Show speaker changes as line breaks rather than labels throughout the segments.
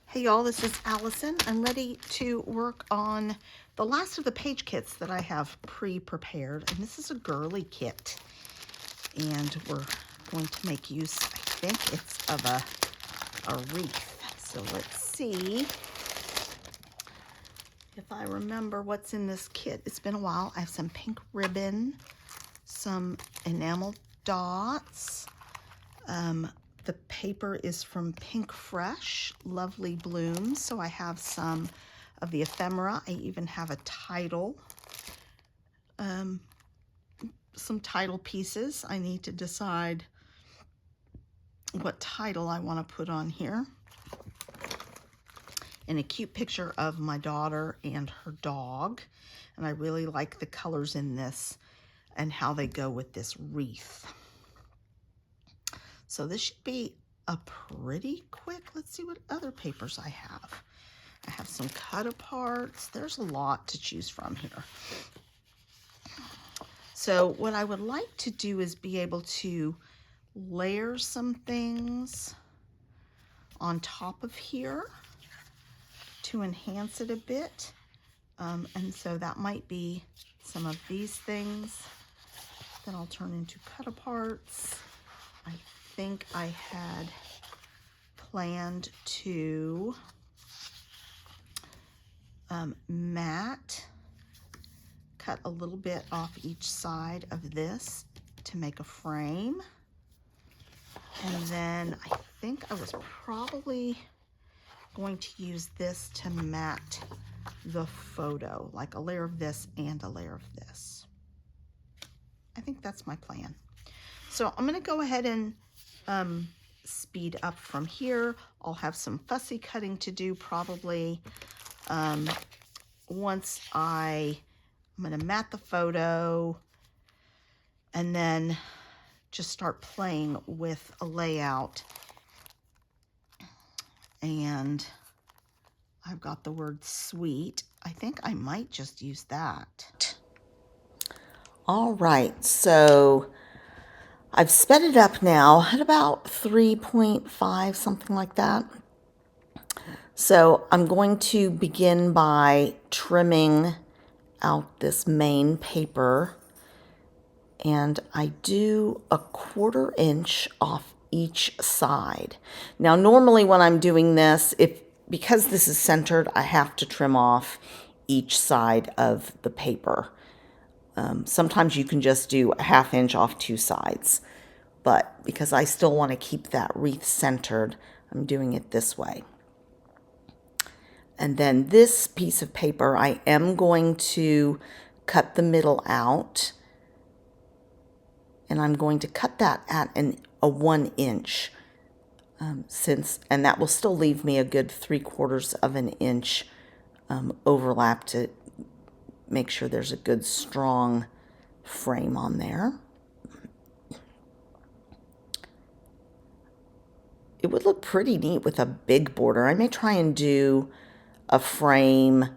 Hey y'all, this is Allison. I'm ready to work on the last of the page kits that I have pre-prepared, and this is a girly kit. And we're going to make use, I think it's of a wreath. So let's see if I remember what's in this kit. It's been a while. I have some pink ribbon, some enamel dots. The paper is from Pink Fresh, Lovely Blooms. So I have some of the ephemera. I even have a title, some title pieces. I need to decide what title I want to put on here. And a cute picture of my daughter and her dog. And I really like the colors in this and how they go with this wreath. So this should be a pretty quick, let's see what other papers I have. I have some cut aparts. There's a lot to choose from here. So what I would like to do is be able to layer some things on top of here to enhance it a bit. And so that might be some of these things that I'll turn into cut aparts. I think I had planned to mat cut a little bit off each side of this to make a frame. And then I think I was probably going to use this to mat the photo, like a layer of this and a layer of this. I think that's my plan. So I'm going to go ahead and speed up from here. I'll have some fussy cutting to do probably once I'm going to mat the photo and then just start playing with a layout. And I've got the word sweet. I think I might just use that. All right, so I've sped it up now at about 3.5, something like that. So I'm going to begin by trimming out this main paper. And I do a 1/4 inch off each side. Now, normally when I'm doing this, because this is centered, I have to trim off each side of the paper. Sometimes you can just do a 1/2 inch off 2 sides, but because I still want to keep that wreath centered, I'm doing it this way. And then this piece of paper, I am going to cut the middle out, and I'm going to cut that at a 1 inch, and that will still leave me a good 3/4 of an inch overlap to make sure there's a good strong frame on there. It would look pretty neat with a big border. I may try and do a frame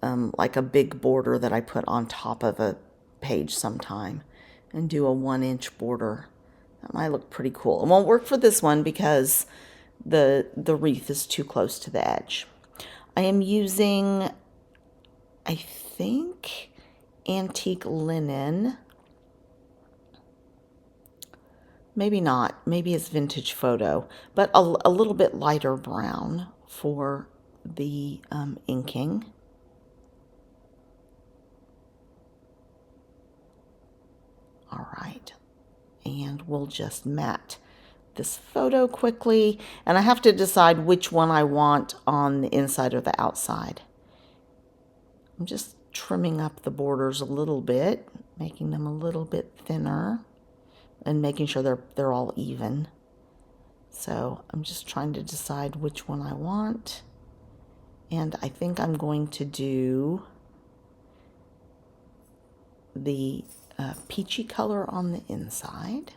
like a big border that I put on top of a page sometime and do a 1 inch border. That might look pretty cool. It won't work for this one because the wreath is too close to the edge. I am using, I think, antique linen. Maybe not. Maybe it's vintage photo, but a little bit lighter brown for the inking. All right, and we'll just mat this photo quickly, and I have to decide which one I want on the inside or the outside. I'm just trimming up the borders a little bit, making them a little bit thinner, and making sure they're all even. So I'm just trying to decide which one I want, and I think I'm going to do the peachy color on the inside.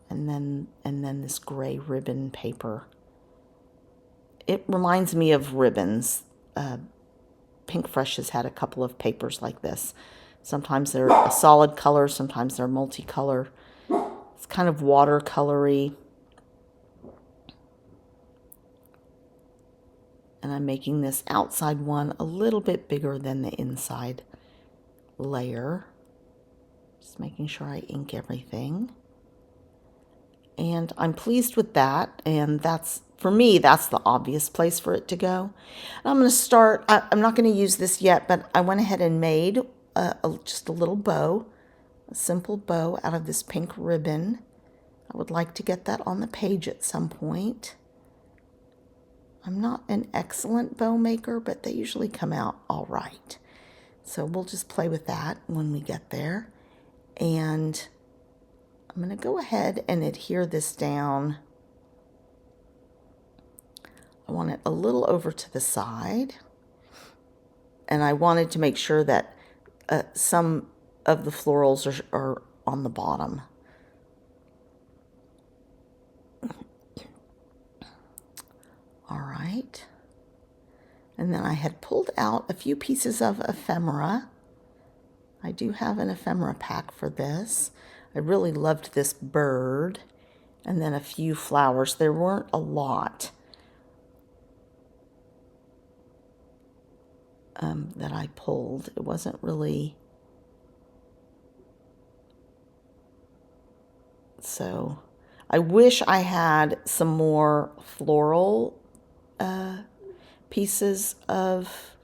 And then this gray ribbon paper. It reminds me of ribbons. Pink Fresh has had a couple of papers like this. Sometimes they're a solid color, sometimes they're multicolor. It's kind of watercolory. And I'm making this outside one a little bit bigger than the inside layer. Just making sure I ink everything. And I'm pleased with that. And that's, for me, that's the obvious place for it to go. And I'm going to start, I'm not going to use this yet, but I went ahead and made just a little bow, a simple bow out of this pink ribbon. I would like to get that on the page at some point. I'm not an excellent bow maker, but they usually come out all right. So we'll just play with that when we get there. And I'm going to go ahead and adhere this down. I want it a little over to the side. And I wanted to make sure that some of the florals are on the bottom. All right. And then I had pulled out a few pieces of ephemera. I do have an ephemera pack for this. I really loved this bird. And then a few flowers. There weren't a lot that I pulled. It wasn't really... So I wish I had some more floral pieces of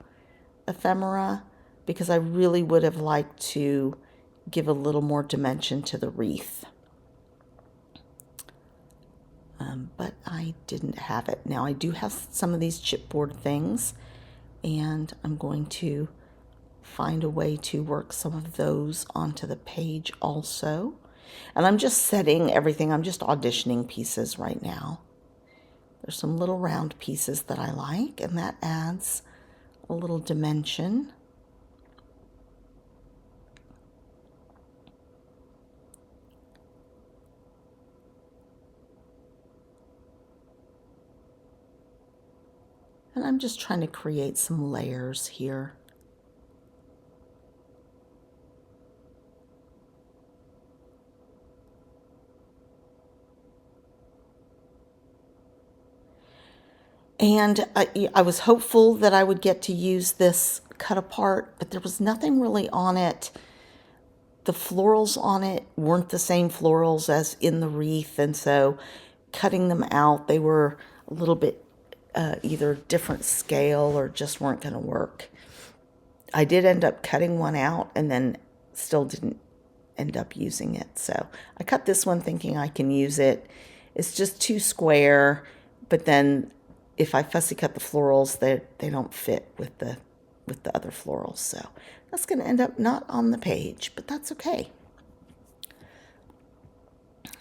ephemera, because I really would have liked to give a little more dimension to the wreath. But I didn't have it. Now I do have some of these chipboard things, and I'm going to find a way to work some of those onto the page also. And I'm just setting everything. I'm just auditioning pieces right now. There's some little round pieces that I like, and that adds a little dimension. And I'm just trying to create some layers here. And I was hopeful that I would get to use this cut apart, but there was nothing really on it. The florals on it weren't the same florals as in the wreath, and so cutting them out, they were a little bit either different scale or just weren't going to work. I did end up cutting one out and then still didn't end up using it. So I cut this one thinking I can use it. It's just too square, but then if I fussy cut the florals, they don't fit with the other florals. So that's going to end up not on the page, but that's okay.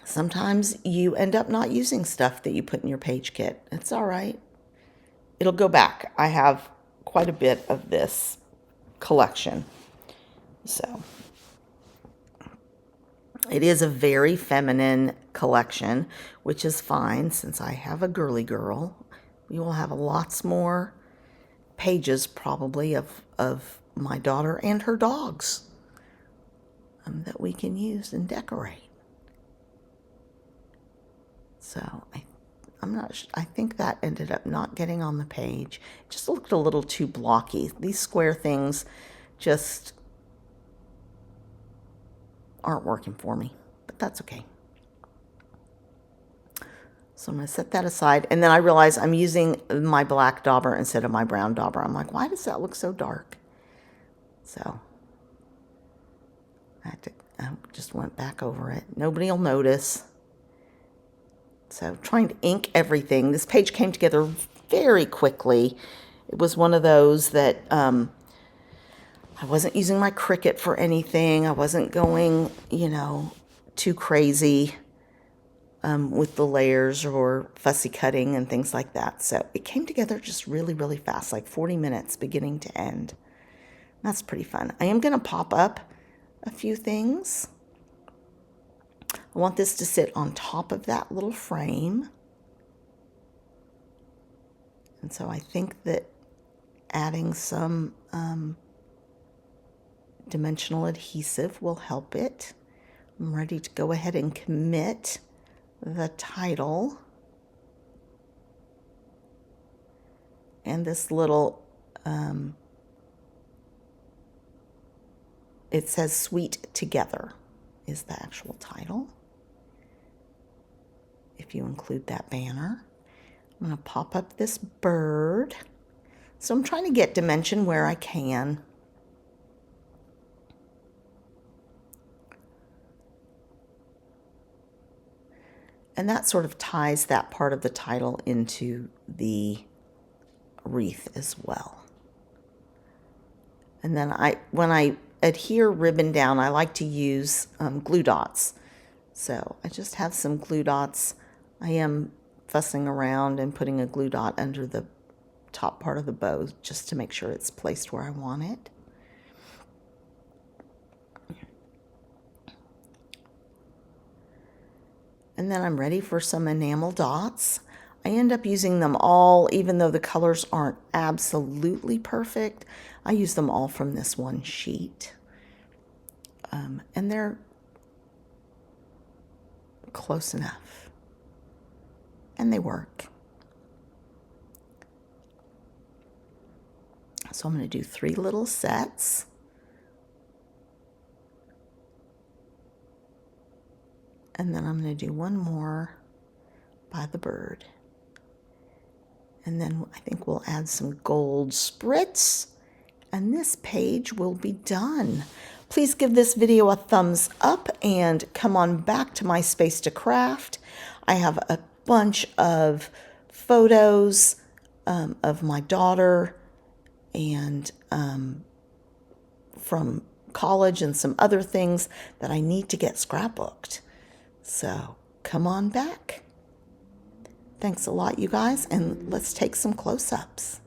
Sometimes you end up not using stuff that you put in your page kit. It's all right. It'll go back. I have quite a bit of this collection. So it is a very feminine collection, which is fine since I have a girly girl. We will have lots more pages probably of my daughter and her dogs that we can use and decorate. So I'm not sure. I think that ended up not getting on the page. It just looked a little too blocky. These square things just aren't working for me, but that's okay. So I'm going to set that aside. And then I realize I'm using my black dauber instead of my brown dauber. I'm like, why does that look so dark? So I just went back over it. Nobody will notice. So trying to ink everything. This page came together very quickly. It was one of those that I wasn't using my Cricut for anything. I wasn't going, too crazy with the layers or fussy cutting and things like that. So it came together just really, really fast, like 40 minutes beginning to end. That's pretty fun. I am going to pop up a few things. I want this to sit on top of that little frame. And so I think that adding some dimensional adhesive will help it. I'm ready to go ahead and commit the title. And this little, it says Sweet Together is the actual title. If you include that banner. I'm going to pop up this bird. So I'm trying to get dimension where I can. And that sort of ties that part of the title into the wreath as well. And then when I adhere ribbon down, I like to use glue dots. So I just have some glue dots. I am fussing around and putting a glue dot under the top part of the bow just to make sure it's placed where I want it. And then I'm ready for some enamel dots. I end up using them all, even though the colors aren't absolutely perfect. I use them all from this one sheet. And they're close enough. And they work. So I'm going to do 3 little sets. And then I'm going to do one more by the bird. And then I think we'll add some gold spritz. And this page will be done. Please give this video a thumbs up and come on back to my Space to Craft. I have a bunch of photos of my daughter and from college and some other things that I need to get scrapbooked. So come on back. Thanks a lot, you guys, and let's take some close-ups.